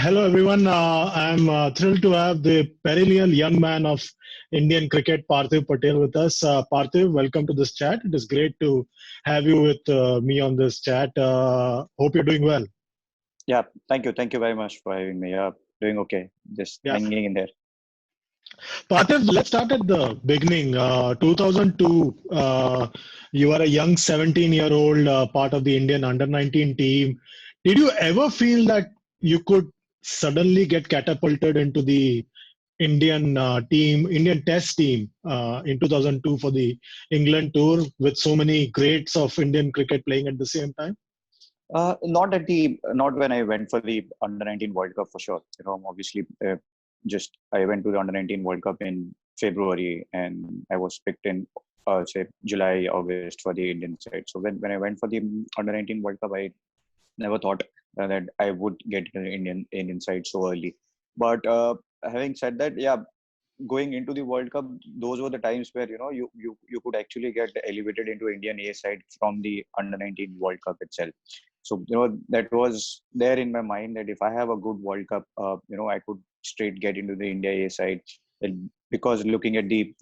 Hello, everyone. I'm thrilled to have the perennial young man of Indian cricket, Parthiv Patel, with us. Parthiv, welcome to this chat. It is great to have you with me on this chat. Hope you're doing well. Yeah, thank you. Thank you very much for having me. Yeah, doing okay. Just Yeah. hanging in there. Parthiv, let's start at the beginning. 2002, you are a young 17-year-old part of the Indian under 19 team. Did you ever feel that you could suddenly get catapulted into the Indian Test team in 2002 for the England tour with so many greats of Indian cricket playing at the same time? Not when I went for the under 19 World Cup for sure. Obviously, just I went to the under 19 World Cup in February, and I was picked in say July, August for the Indian side. So when I went for the under 19 World Cup, I never thought that I would get to the Indian side so early. But having said that, yeah, going into the World Cup, those were the times where you could actually get elevated into Indian A side from the under 19 World Cup itself. So that was there in my mind that if I have a good World Cup, I could straight get into the India A side. And because looking at the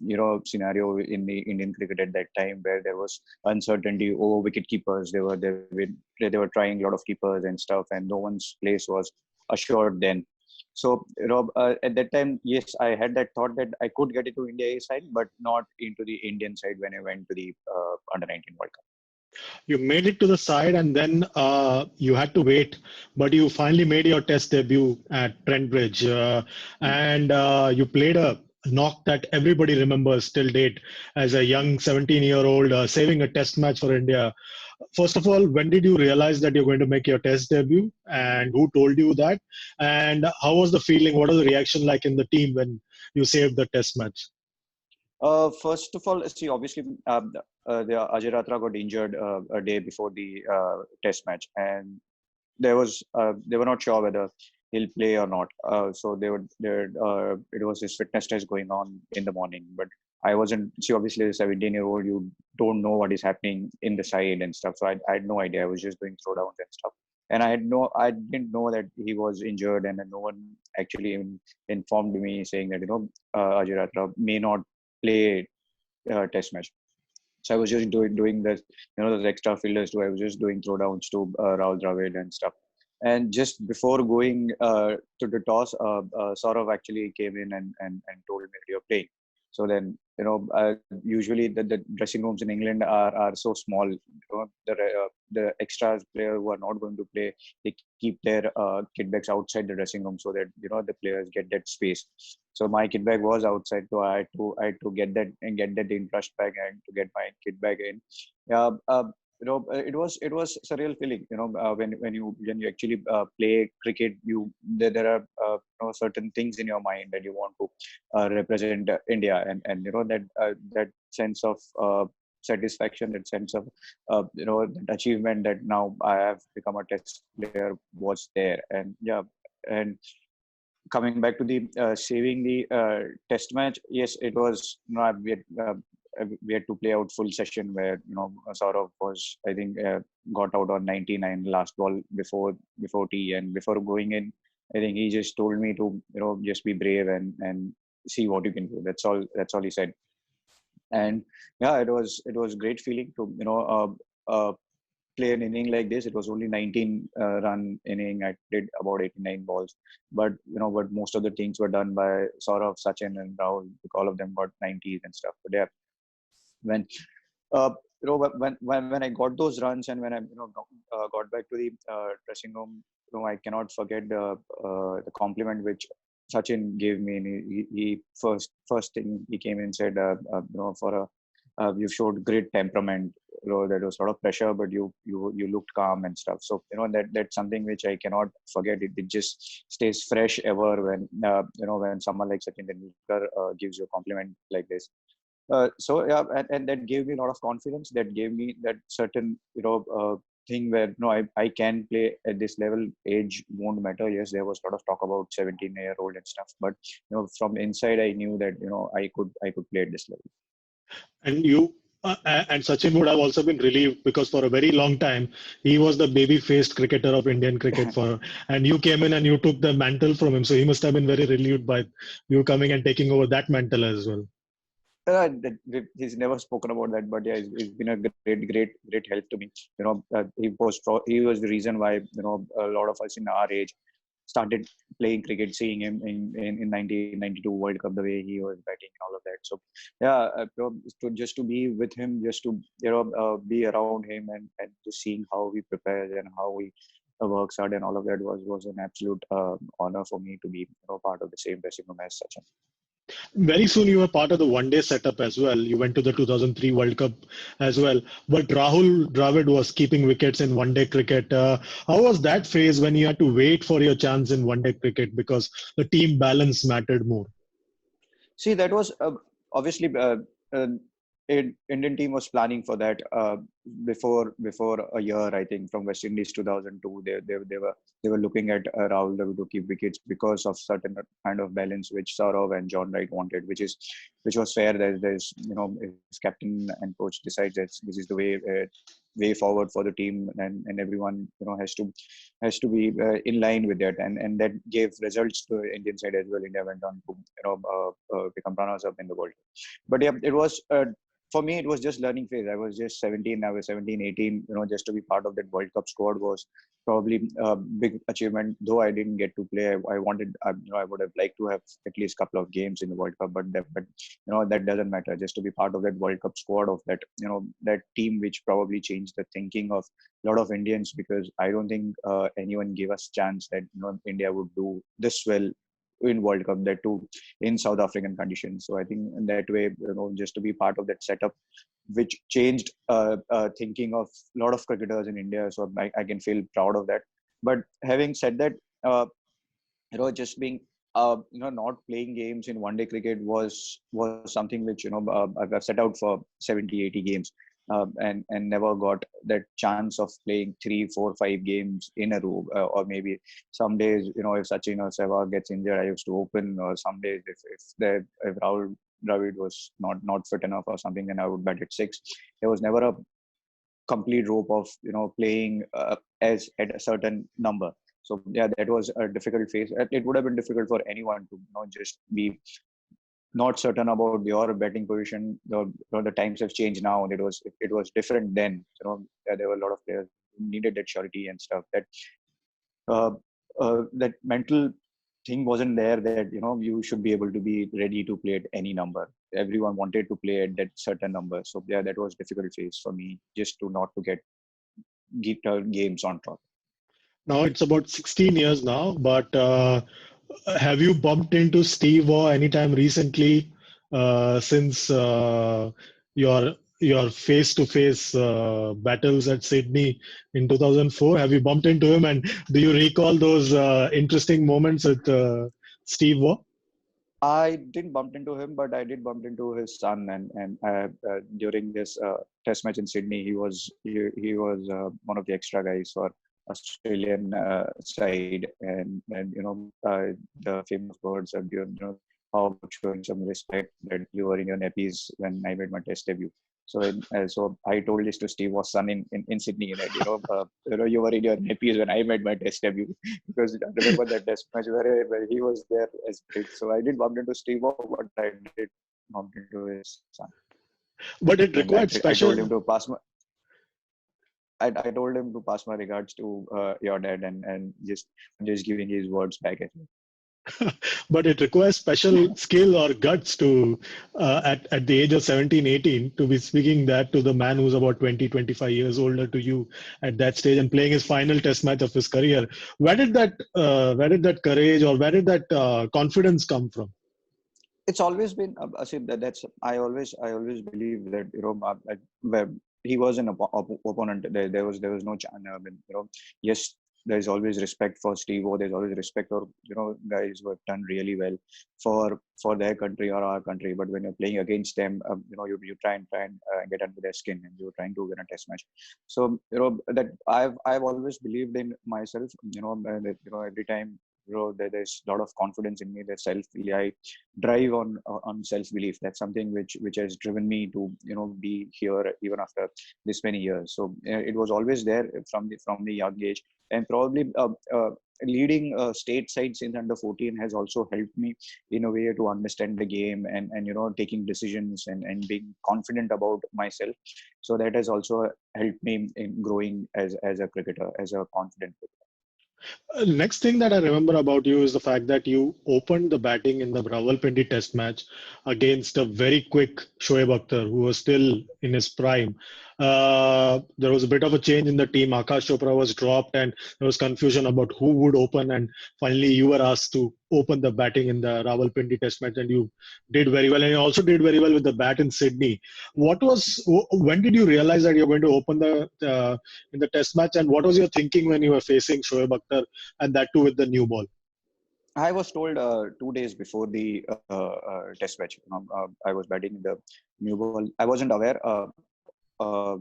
scenario in the Indian cricket at that time, where there was uncertainty over wicket keepers, they were trying a lot of keepers and stuff, and no one's place was assured then. So, at that time, yes, I had that thought that I could get into India A side, but not into the Indian side when I went to the under 19 World Cup. You made it to the side and then you had to wait, but you finally made your test debut at Trent Bridge and you played a knock that everybody remembers till date as a young 17-year-old saving a test match for India. First of all, when did you realize that you're going to make your test debut and who told you that? And how was the feeling? What was the reaction like in the team when you saved the test match? First of all, see, obviously, the Ajay Ratra got injured a day before the test match, and they were not sure whether he'll play or not. So it was his fitness test going on in the morning, but I wasn't. See, obviously, a 17-year-old, you don't know what is happening in the side and stuff. So I had no idea. I was just doing throwdowns and stuff, and I didn't know that he was injured, and no one actually informed me saying that Ajay Ratra may not play test match. So I was just doing this, those extra fielders too. I was just doing throwdowns to Rahul Dravid and stuff. And just before going to the toss, Saurav actually came in and told me that you're playing. So then, usually the dressing rooms in England are so small. The extras player who are not going to play, they keep their kit bags outside the dressing room so that the players get that space. So my kit bag was outside, so I had to get that in rushed back and to get my kit bag in. Yeah, it was surreal feeling. When you actually play cricket, there are certain things in your mind that you want to represent India, and that sense of satisfaction, that sense of that achievement that now I have become a test player was there. And yeah, and coming back to the saving the test match, yes, it was. We had to play out full session where Saurav was, I think, got out on 99 last ball before tea, and before going in, I think he just told me to just be brave and see what you can do. That's all he said. And yeah, it was great feeling to play an inning like this. It was only 19 run inning. I did about 89 balls, but most of the things were done by Saurav, Sachin, and Rahul. All of them got 90s and stuff. But yeah, when uh, when I got those runs and when I got back to the dressing room, I cannot forget the compliment which Sachin gave me. And he first thing he came and said, for a you showed great temperament. There was a lot of pressure, but you looked calm and stuff. So that's something which I cannot forget. It just stays fresh ever when someone like Sachin Tendulkar gives you a compliment like this. So yeah, and that gave me a lot of confidence. That gave me that certain thing where I can play at this level. Age won't matter. Yes, there was a lot of talk about 17-year-old and stuff, but from inside I knew that I could play at this level. And you And Sachin would have also been relieved because for a very long time he was the baby-faced cricketer of Indian cricket and you came in and you took the mantle from him. So he must have been very relieved by you coming and taking over that mantle as well. He's never spoken about that, but yeah, he's been a great help to me. He was the reason why a lot of us in our age started playing cricket, seeing him in 1992 World Cup, the way he was batting and all of that. So yeah, just to be with him, just to be around him and just seeing how he prepares and how he works hard and all of that was an absolute honor for me to be part of the same dressing room as Sachin. Very soon you were part of the one day setup as well. You went to the 2003 World Cup as well. But Rahul Dravid was keeping wickets in one day cricket. How was that phase when you had to wait for your chance in one day cricket because the team balance mattered more? See, that was obviously uh, Indian team was planning for that before a year. I think from West Indies 2002, they were looking at Rahul Dravid to keep wickets because of certain kind of balance which Saurav and John Wright wanted, which was fair. There's if captain and coach decides that this is the way forward for the team, and everyone has to be in line with that, and that gave results to Indian side as well. India went on to become runners up in the world. But yeah, it was for me, it was just learning phase. I was just 17. I was 17, 18. Just to be part of that World Cup squad was probably a big achievement. Though I didn't get to play, I wanted. I would have liked to have at least a couple of games in the World Cup. But that doesn't matter. Just to be part of that World Cup squad of that team, which probably changed the thinking of a lot of Indians, because I don't think anyone gave us chance that India would do this well in World Cup, that too in South African conditions. So I think in that way, just to be part of that setup, which changed thinking of a lot of cricketers in India. So I can feel proud of that. But having said that, just being not playing games in one day cricket was something which I've set out for 70, 80 games. And never got that chance of playing 3, 4, 5 games in a row, or maybe some days, if Sachin or Sehwag gets injured, I used to open, or some days if Rahul Dravid was not fit enough or something, then I would bat at 6. There was never a complete rope of playing as at a certain number. So yeah, that was a difficult phase. It would have been difficult for anyone to just be not certain about your betting position. The times have changed now. It was different then. There were a lot of players who needed that surety and stuff. Uh, that mental thing wasn't there, that you should be able to be ready to play at any number. Everyone wanted to play at that certain number. So yeah, that was difficult phase for me, just to not to get games on top. Now it's about 16 years now, but have you bumped into Steve Waugh anytime recently since your face-to-face battles at Sydney in 2004? Have you bumped into him, and do you recall those interesting moments with Steve Waugh? I didn't bump into him, but I did bump into his son, and during this test match in Sydney, he was one of the extra guys for Australian side, and the famous words of how about showing some respect, that you were in your nappies when I made my test debut. So I told this to Steve Watson in Sydney, that you were in your nappies when I made my test debut, because I remember that test match where he was there as big. So I did bump into Steve, but I did bump into his son, But it and required I told him special. to pass my. I told him to pass my regards to your dad, and just giving his words back at me. But it requires special skill or guts to at the age of 17, 18, to be speaking that to the man who's about 20, 25 years older to you at that stage and playing his final test match of his career. Where did that courage, or where did that confidence come from? It's always been Asif, that's I always believe that where he was an opponent, there was no chance. I mean, yes, there's always respect for Steve O. There's always respect for guys who have done really well for their country or our country. But when you're playing against them, you try and get under their skin, and you're trying to win a test match. So that I've always believed in myself. That every time there's a lot of confidence in me. There's I drive on self belief. That's something which has driven me to be here even after this many years. So it was always there from the young age, and probably leading state side since under 14 has also helped me in a way to understand the game, and taking decisions, and being confident about myself. So that has also helped me in growing as a cricketer, as a confident cricketer. Next thing that I remember about you is the fact that you opened the batting in the Rawalpindi Test match against a very quick Shoaib Akhtar, who was still in his prime. There was a bit of a change in the team. Akash Chopra was dropped, and there was confusion about who would open. And finally, you were asked to open the batting in the Rawalpindi Test match, and you did very well. And you also did very well with the bat in Sydney. When did you realize that you're going to open in the Test match, and what was your thinking when you were facing Shoaib Akhtar? And that too with the new ball. I was told 2 days before the test match. I was batting in the new ball. I wasn't aware. Uh,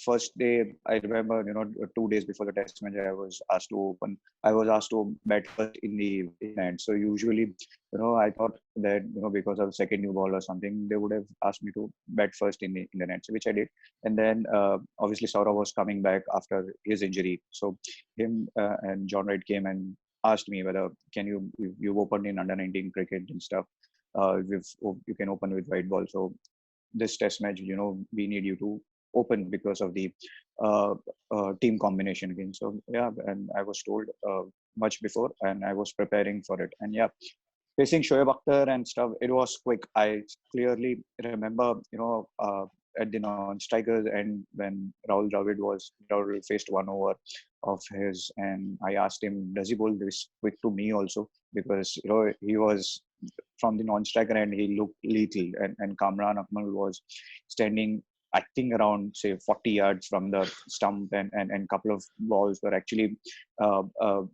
First day, I remember, 2 days before the test match, I was asked to open. I was asked to bat first in the end. So usually, I thought that because of second new ball or something, they would have asked me to bat first in the net, so which I did. And then obviously Saurav was coming back after his injury, so him and John Wright came and asked me whether can you've opened in under 19 cricket and stuff. You can open with white ball. So this test match, we need you to open because of the uh, team combination again. So yeah, and I was told much before, and I was preparing for it. And yeah, facing Shoaib Akhtar and stuff, it was quick. I clearly remember, at the non-strikers and when Rahul faced 1 over of his, and I asked him, does he bowl this quick to me also? Because, he was from the non-striker and he looked lethal, and Kamran Akmal was standing, I think, around say 40 yards from the stump, and couple of balls were actually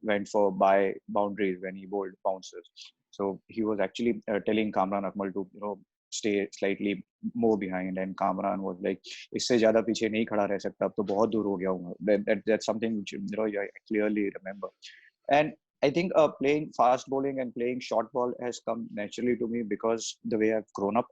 went for by boundaries when he bowled bouncers. So he was actually telling Kamran Akmal to stay slightly more behind, and Kamran was like, इससे ज़्यादा पीछे नहीं खड़ा रह सकता, अब तो बहुत दूर हो गया हूँ. That's something which I clearly remember. And I think playing fast bowling and playing short ball has come naturally to me because the way I've grown up.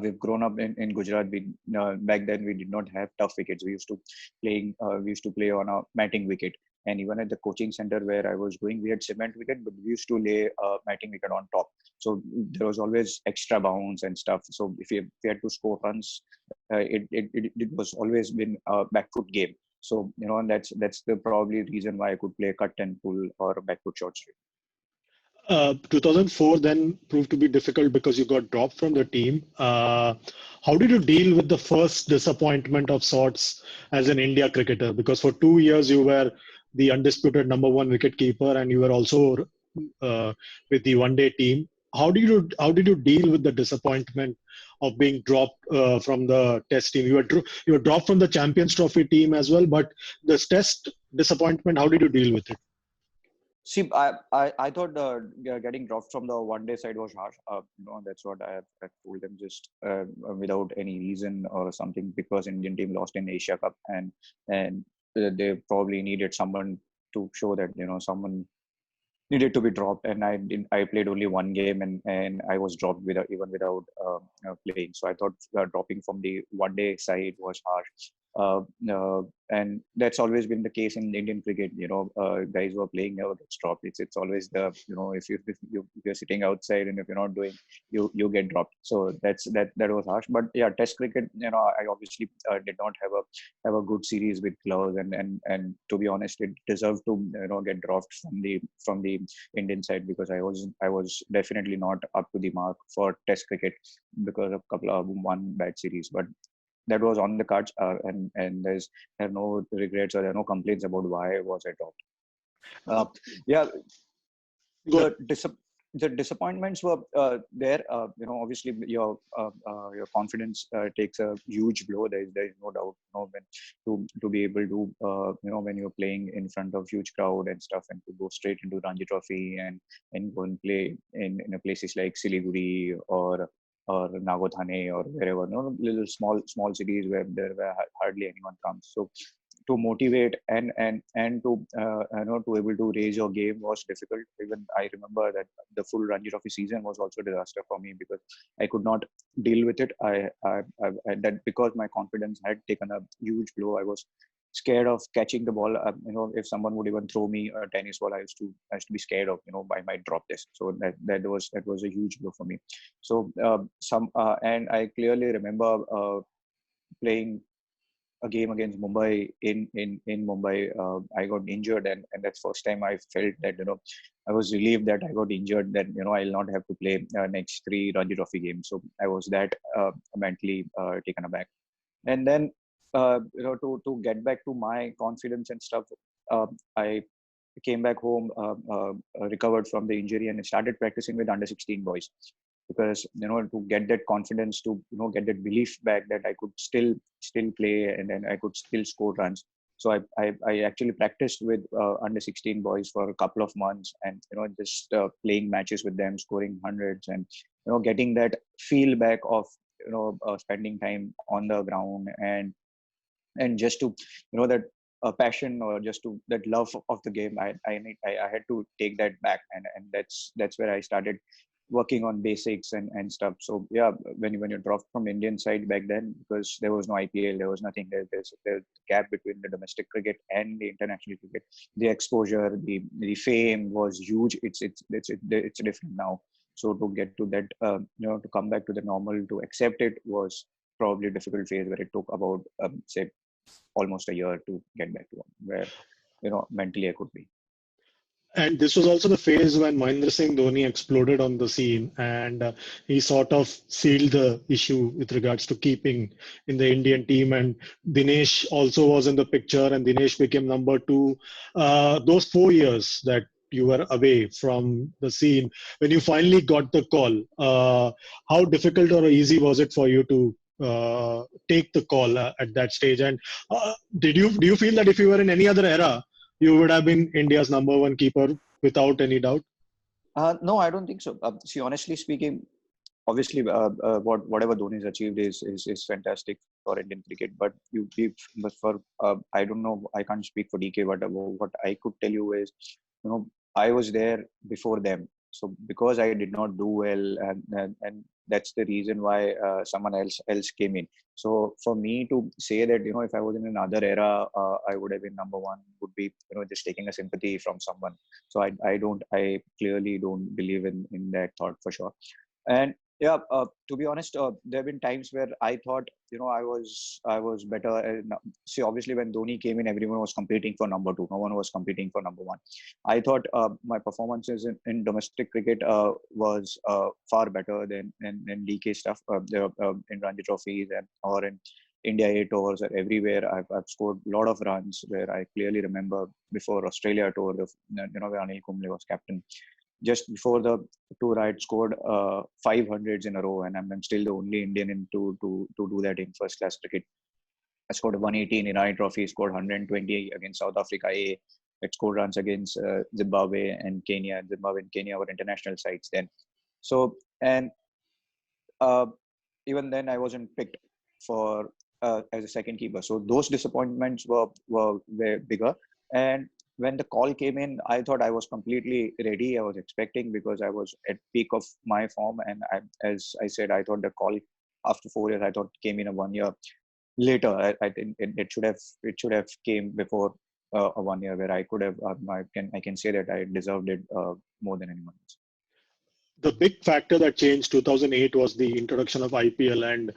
We've grown up in Gujarat. Back then we did not have tough wickets. We used to play on a matting wicket, and even at the coaching center where I was going, we had cement wicket, but we used to lay a matting wicket on top. So there was always extra bounce and stuff. So if we had to score runs, it was always been a back foot game. So and that's the probably reason why I could play cut and pull or back foot short straight. 2004 then proved to be difficult because you got dropped from the team. How did you deal with the first disappointment of sorts as an India cricketer? Because for 2 years you were the undisputed number one wicketkeeper, and you were also with the one-day team. How did you deal with the disappointment of being dropped from the Test team? You were dropped from the Champions Trophy team as well, but this Test disappointment, how did you deal with it? See, I thought getting dropped from the one day side was harsh. That's what I told them, just without any reason or something, because Indian team lost in Asia Cup, and they probably needed someone to show that someone needed to be dropped, and I played only one game, and I was dropped without playing. So I thought dropping from the one day side was harsh. Uh, uh, and that's always been the case in Indian cricket. Guys who are playing never gets dropped. It's always the if you're sitting outside and if you're not doing, you get dropped. So that was harsh. But yeah, Test cricket. I obviously did not have a good series with gloves, and to be honest, it deserved to get dropped from the Indian side, because I was definitely not up to the mark for Test cricket because of couple of one bad series. But that was on the cards, and there are no regrets or there are no complaints about why was I dropped. Uh, yeah, Good. the disappointments were there. Obviously your confidence takes a huge blow. There is no doubt. When to be able to when you're playing in front of huge crowd and stuff, and to go straight into Ranji Trophy and go and play in a places like Siliguri or Nagothane or wherever, little small cities where hardly anyone comes. So to motivate and to to able to raise your game was difficult. Even I remember that the full Ranji Trophy season was also a disaster for me because I could not deal with it. That because my confidence had taken a huge blow. I was scared of catching the ball. If someone would even throw me a tennis ball, I used to be scared of, I might drop this. So that was a huge blow for me. So and I clearly remember playing a game against Mumbai in Mumbai. I got injured, and that's first time I felt that I was relieved that I got injured. That I'll not have to play next three Ranji Trophy games. So I was that mentally taken aback. And then to get back to my confidence and stuff, I came back home, recovered from the injury, and started practicing with under 16 boys because to get that confidence, to get that belief back that I could still play and then I could still score runs. So I actually practiced with under 16 boys for a couple of months, and just playing matches with them, scoring hundreds, and getting that feel back of spending time on the ground, and just to that passion, or just to that love of the game. I had to take that back, and that's where I started working on basics and stuff. So yeah, when you dropped from Indian side back then, because there was no IPL, there was nothing. There's a gap between the domestic cricket and the international cricket. The exposure, the fame was huge. It's different now. So to get to that, to come back to the normal, to accept it was probably a difficult phase where it took about say almost a year to get back to where mentally I could be. And this was also the phase when Mahendra Singh Dhoni exploded on the scene, and he sort of sealed the issue with regards to keeping in the Indian team. And Dinesh also was in the picture, and Dinesh became number two. Those 4 years that you were away from the scene, when you finally got the call, how difficult or easy was it for you to take the call at that stage? And do you feel that if you were in any other era, you would have been India's number one keeper without any doubt? No, I don't think so. See, honestly speaking, obviously, whatever Dhoni's achieved is fantastic for Indian cricket. But for I don't know, I can't speak for DK. But what I could tell you is, I was there before them. So because I did not do well, and that's the reason why someone else came in. So for me to say that if I was in another era, I would have been number one, would be just taking a sympathy from someone. So I clearly don't believe in that thought for sure. And yeah, to be honest, there have been times where I thought I was better. See, obviously when Dhoni came in, everyone was competing for number two. No one was competing for number one. I thought my performances in domestic cricket was far better than DK stuff. In Ranji trophies or in India 8 overs or everywhere. I've scored a lot of runs. Where I clearly remember before Australia tour, where Anil Kumble was captain, just before the tour, I had scored 500s in a row, and I'm still the only Indian to do that in first class cricket. I scored 118 in Irani Trophy, scored 120 against South Africa A. I scored runs against Zimbabwe and Kenya. Zimbabwe and Kenya were international sides then. So, and uh, even then, I wasn't picked for as a second keeper. So those disappointments were bigger. And when the call came in, I thought I was completely ready. I was expecting because I was at peak of my form, and as I said, I thought the call after 4 years, I thought came in a 1 year later. I think it should have came before a 1 year where I could have. I can say that I deserved it more than anyone else. The big factor that changed 2008 was the introduction of IPL, and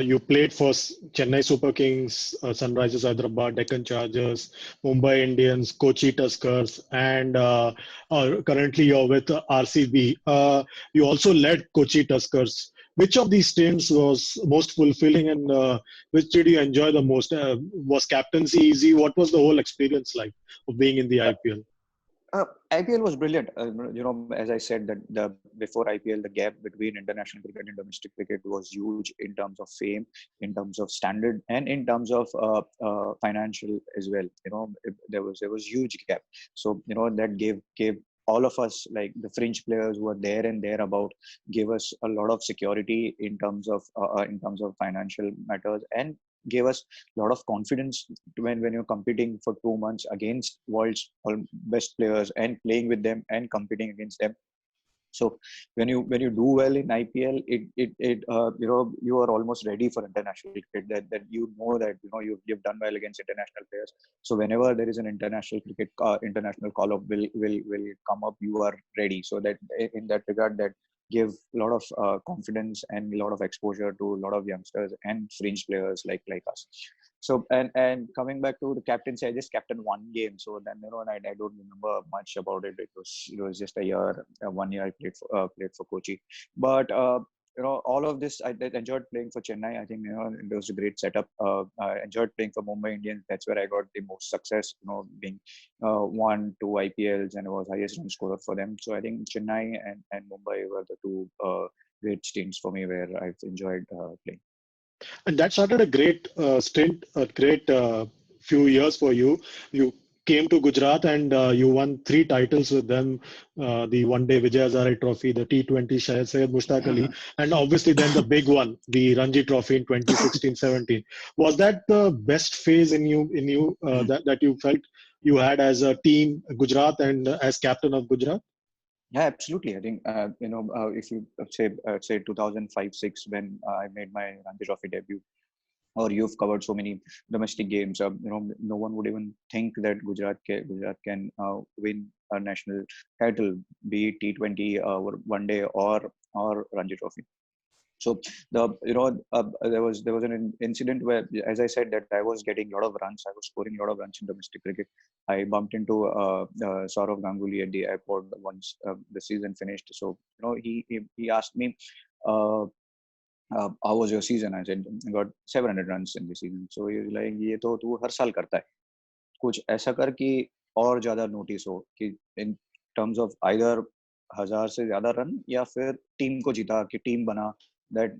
you played for Chennai Super Kings, Sunrisers Hyderabad, Deccan Chargers, Mumbai Indians, Kochi Tuskers, and currently you're with RCB. You also led Kochi Tuskers. Which of these teams was most fulfilling, and which did you enjoy the most? Was captaincy easy? What was the whole experience like of being in the IPL? IPL was brilliant. As I said, that the before IPL, the gap between international cricket and domestic cricket was huge in terms of fame, in terms of standard, and in terms of financial as well. There was huge gap. So that gave all of us, like the fringe players who are there and thereabout, gave us a lot of security in terms of financial matters, and gave us a lot of confidence when you're competing for 2 months against world's best players and playing with them and competing against them. So when you do well in IPL, you are almost ready for international cricket. That you know that you've done well against international players. So whenever there is an international call up will come up, you are ready. So that in that regard, that give a lot of confidence and a lot of exposure to a lot of youngsters and fringe players like us. So and coming back to the captaincy, I just captained one game. So then and I don't remember much about it. It was just a year, 1 year I played for Kochi. But all of this, I enjoyed playing for Chennai. I think it was a great setup. I enjoyed playing for Mumbai Indians. That's where I got the most success. Being won 2 IPLs and I was highest run scorer for them. So I think Chennai and Mumbai were the two great teams for me where I've enjoyed playing. And that started a great stint, a great few years for you. You came to Gujarat and you won 3 titles with them, the one-day Vijay Hazare Trophy, the T20 Syed Mushtaq Ali, and obviously then the big one, the Ranji Trophy in 2016-17. Was that the best phase in you that you felt you had as a team, Gujarat, and as captain of Gujarat? Yeah, absolutely. I think if you say 2005-6 when I made my Ranji Trophy debut, or you've covered so many domestic games, no one would even think that Gujarat can win a national title, be it T20 or one day or Ranji Trophy. So there was an incident where, as I said, that I was getting a lot of runs. I was scoring a lot of runs in domestic cricket. I bumped into Saurav Ganguly at the airport once the season finished. So he asked me, how was your season? I said, I got 700 runs in the season. So he was like, ये तो तू हर साल करता है, कुछ ऐसा कर कि और ज्यादा नोटिस हो कि in terms of either 1,000 से ज्यादा रन या फिर टीम को जिता कि टीम बना, that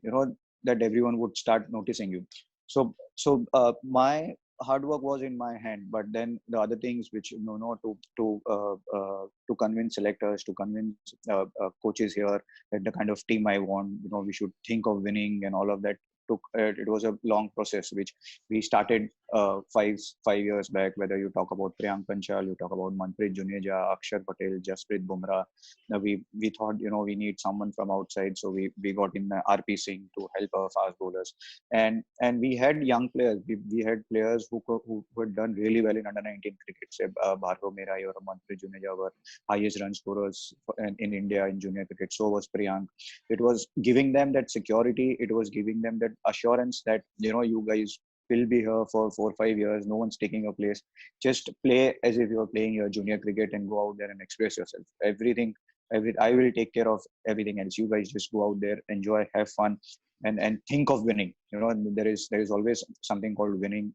that everyone would start noticing you. So my hard work was in my hand, but then the other things which to convince selectors, to convince coaches here that the kind of team I want, we should think of winning and all of that took it was a long process which we started 5 years back. Whether you talk about Priyank Panchal, you talk about Manpreet Juneja, Akshar Patel, Jasprit Bumrah. Now we thought we need someone from outside, so we got in RP Singh to help our fast bowlers, and we had young players. We had players who had done really well in under 19 cricket. Say Bhargav Merai or Manpreet Juneja were highest run scorers in India in junior cricket. So was Priyank. It was giving them that security. It was giving them that assurance that you guys will be here for 4 or 5 years. No one's taking your place. Just play as if you're playing your junior cricket and go out there and express yourself. I will take care of everything else. You guys just go out there, enjoy, have fun, and think of winning. There is always something called winning.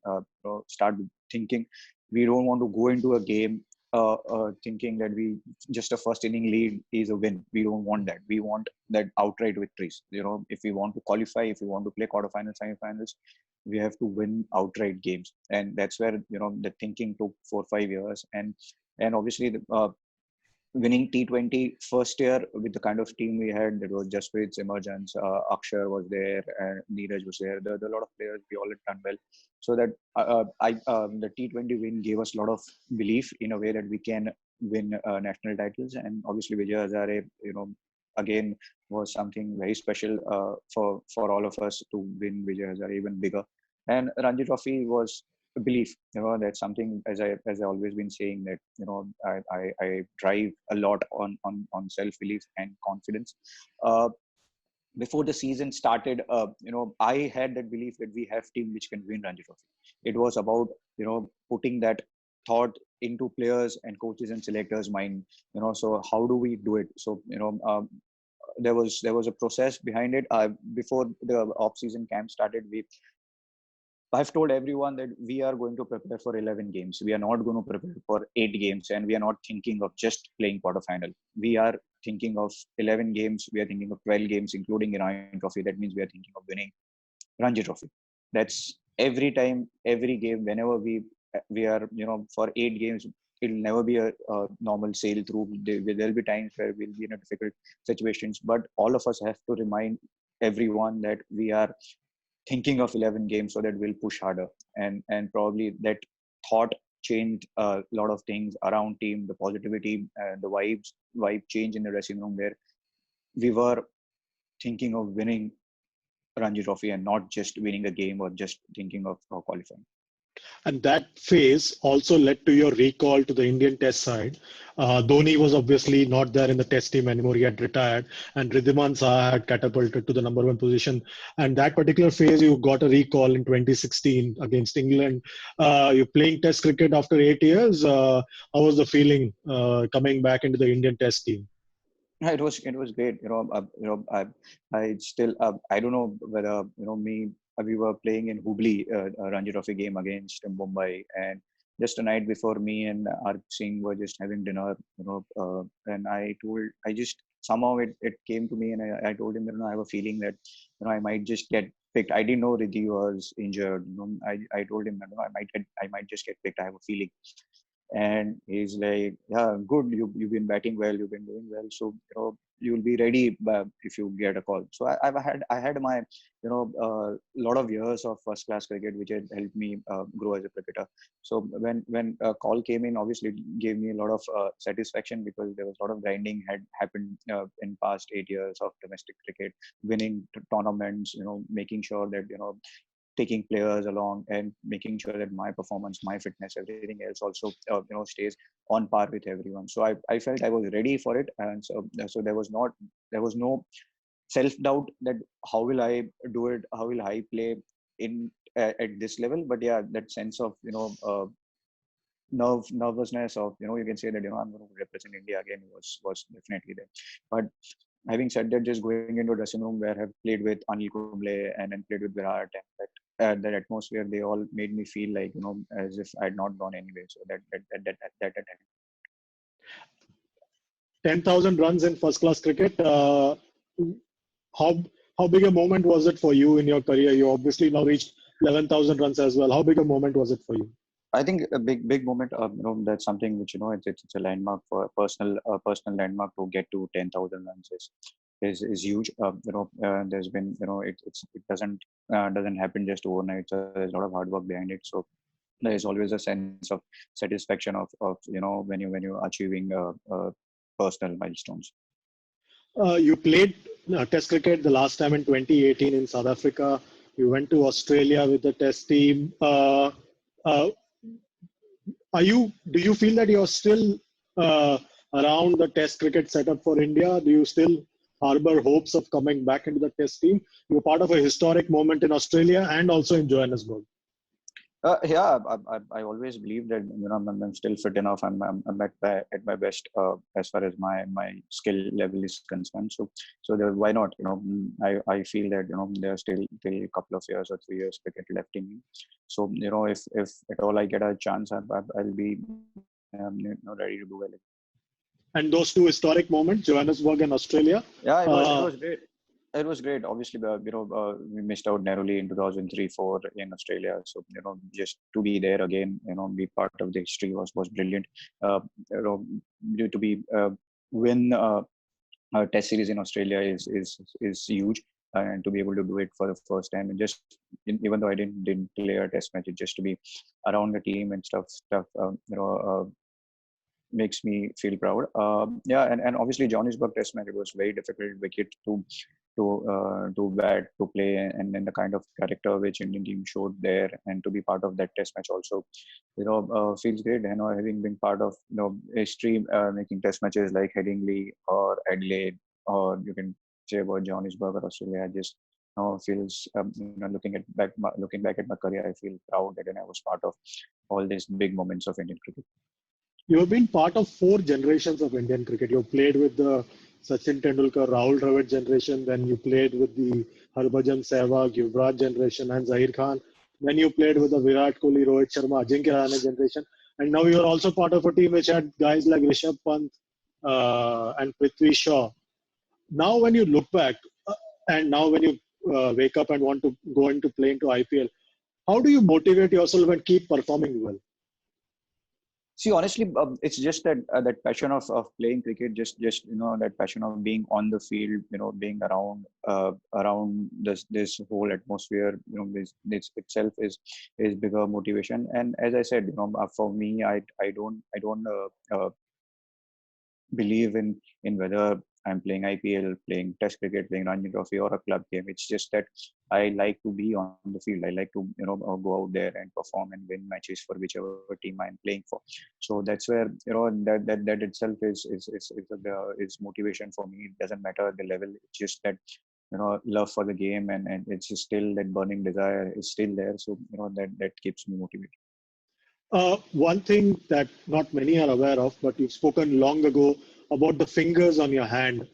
Start thinking. We don't want to go into a game thinking that we just a first inning lead is a win. We don't want that. We want that outright victories. If we want to qualify, if we want to play quarterfinals, semifinals, we have to win outright games, and that's where the thinking took 4 or 5 years, and obviously winning T20 first year with the kind of team we had, that was Jasprit's emergence. Akshar was there, and Neeraj was there. There were a lot of players. We all had done well. So that the T20 win gave us a lot of belief in a way that we can win national titles. And obviously Vijay Hazare, again was something very special for all of us to win Vijay Hazare, even bigger. And Ranji Trophy was a belief. That's something, as I always been saying, that I drive a lot on self belief and confidence. Before the season started, I had that belief that we have team which can win Ranji Trophy. It was about putting that thought into players and coaches and selectors' mind. So how do we do it? So there was a process behind it. Before the off-season camp started, I've told everyone that we are going to prepare for 11 games. We are not going to prepare for 8 games, and we are not thinking of just playing quarterfinal. We are thinking of 11 games. We are thinking of 12 games, including Iran Trophy. That means we are thinking of winning Ranji Trophy. That's every time, every game. Whenever we are, for 8 games, it'll never be a normal sail through. There'll be times where we'll be in a difficult situations, but all of us have to remind everyone that we are thinking of 11 games so that we'll push harder, and probably that thought changed a lot of things around team, the positivity, the vibe change in the dressing room, where we were thinking of winning Ranji Trophy and not just winning a game or just thinking of qualifying. And that phase also led to your recall to the Indian Test side. Dhoni was obviously not there in the Test team anymore; he had retired, and Ridhiman Saha had catapulted to the number one position. And that particular phase, you got a recall in 2016 against England. You're playing Test cricket after 8 years. How was the feeling coming back into the Indian Test team? Yeah, it was great. I still I don't know whether me we were playing in Hubli, Ranji Trophy game against Mumbai, and just a night before, me and Arp Singh were just having dinner. And I just somehow it came to me, and I told him that I have a feeling that I might just get picked. I didn't know Riddhi was injured. I told him that I might just get picked. I have a feeling. And he's like, yeah, good, you've been batting well, you've been doing well, so you'll be ready if you get a call. So I had my lot of years of first class cricket, which had helped me grow as a cricketer. So when a call came in, obviously it gave me a lot of satisfaction, because there was a lot of grinding had happened in past 8 years of domestic cricket, winning tournaments, making sure that taking players along and making sure that my performance, my fitness, everything else also stays on par with everyone. So I felt I was ready for it, and so there was no self doubt that how will I do it, how will I play in at this level. But yeah, that sense of nervousness of you can say that I'm going to represent India again was definitely there. But having said that, just going into a dressing room where I've played with Anil Kumble and then played with Virat, and that atmosphere, they all made me feel like as if I had not gone anywhere. So that 10,000 runs in first class cricket. How how big a moment was it for you in your career? You obviously now reached 11,000 runs as well. How big a moment was it for you? I think a big moment. That's something which it's a landmark, for a personal landmark to get to 10,000 runs is huge. There's been it doesn't happen just overnight. So there's a lot of hard work behind it. So there is always a sense of satisfaction of when you're achieving personal milestones. You played Test cricket the last time in 2018 in South Africa. You went to Australia with the Test team. Uh, do you feel that you're still around the Test cricket setup for India? Do you still harbor hopes of coming back into the Test team? You're part of a historic moment in Australia and also in Johannesburg. Yeah, I always believe that I'm still fit enough. I'm at my best as far as my skill level is concerned. So there, why not? I feel that there's still a couple of years or 3 years cricket left in me. So if at all I get a chance, I'll be ready to do well. And those two historic moments, Johannesburg and Australia. Yeah, it was great. It was great. Obviously, we missed out narrowly in 2003-4 in Australia. So just to be there again, be part of the history was brilliant. To be win a Test series in Australia is huge, and to be able to do it for the first time, and just even though I didn't play a Test match, just to be around the team and stuff. Makes me feel proud. Yeah, and obviously Johannesburg Test match, it was very difficult wicket to bat, to play, and then the kind of character which Indian team showed there, and to be part of that Test match also, feels great. Having been part of history, making Test matches like Headingley or Adelaide, or you can say about Johannesburg or Australia, I just feels looking back at my career, I feel proud that I was part of all these big moments of Indian cricket. You have been part of 4 generations of Indian cricket. You played with the Sachin Tendulkar, Rahul Dravid generation. Then you played with the Harbhajan Sehwag, Yuvraj generation, and Zahir Khan. Then you played with the Virat Kohli, Rohit Sharma, Ajinkya Rahane generation. And now you are also part of a team which had guys like Rishabh Pant and Prithvi Shaw. Now when you look back, and now when you wake up and want to go into play into IPL, how do you motivate yourself and keep performing well? See, honestly, it's just that that passion of playing cricket, just that passion of being on the field, being around this whole atmosphere, this itself is bigger motivation. And as I said, for me, I don't believe in whether I'm playing IPL, playing Test cricket, playing Ranji Trophy, or a club game. It's just that I like to be on the field. I like to go out there and perform and win matches for whichever team I'm playing for. So that's where that itself is motivation for me. It doesn't matter the level. It's just that love for the game, and it's just still that burning desire is still there. So that keeps me motivated. One thing that not many are aware of, but you've spoken long ago about the fingers on your hand.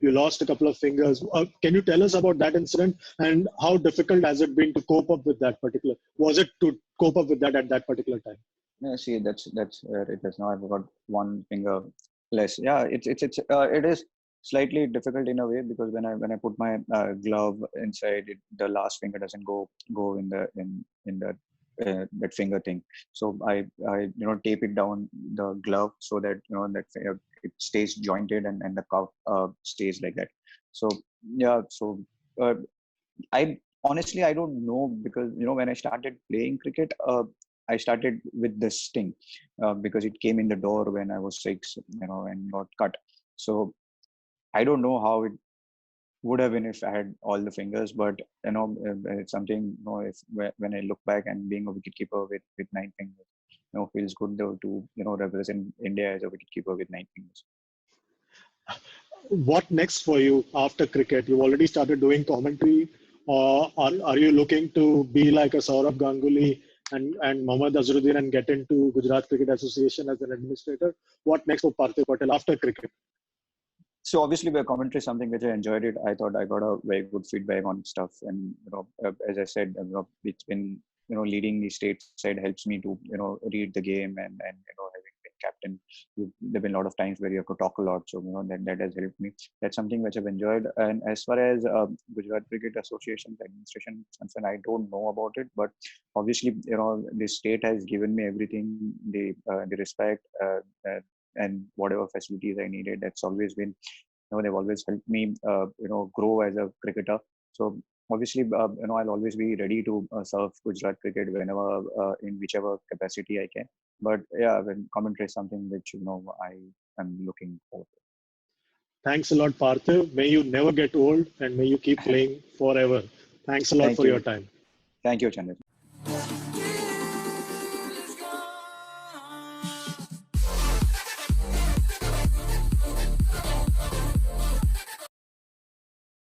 You lost a couple of fingers. Can you tell us about that incident and how difficult has it been to cope up with that particular? Was it to cope up with that at that particular time? Yeah, see, that's where it is now. I've got one finger less. Yeah, it is slightly difficult in a way because when I put my glove inside it, the last finger doesn't go in the that finger thing. So I tape it down the glove so that it stays jointed and the cuff stays like that. So yeah, so uh, I honestly I don't know because when I started playing cricket, I started with this thing because it came in the door when I was 6, and got cut. So I don't know how it would have been if I had all the fingers, but it's something. If when I look back and being a wicketkeeper with 9 fingers, feels good though to represent India as a wicketkeeper with 9 fingers. What next for you after cricket? You've already started doing commentary. Are you looking to be like a Saurabh Ganguly and Mohammad Azharuddin and get into Gujarat Cricket Association as an administrator? What next for Parthiv Patel after cricket? So obviously, by commentary, something which I enjoyed it. I thought I got a very good feedback on stuff, and as I said, it's been leading the state side helps me to read the game and having been captain, there've been a lot of times where you have to talk a lot. So that has helped me. That's something which I've enjoyed. And as far as Gujarat Cricket Association's administration is concerned, I don't know about it, but obviously the state has given me everything, the respect. And whatever facilities I needed, that's always been, they've always helped me, grow as a cricketer. So obviously, I'll always be ready to serve Gujarat cricket whenever, in whichever capacity I can. But yeah, when commentary is something which I am looking forward to. Thanks a lot, Parthiv. May you never get old and may you keep playing forever. Thanks a lot Thank for your you, time. thank you, Chandra.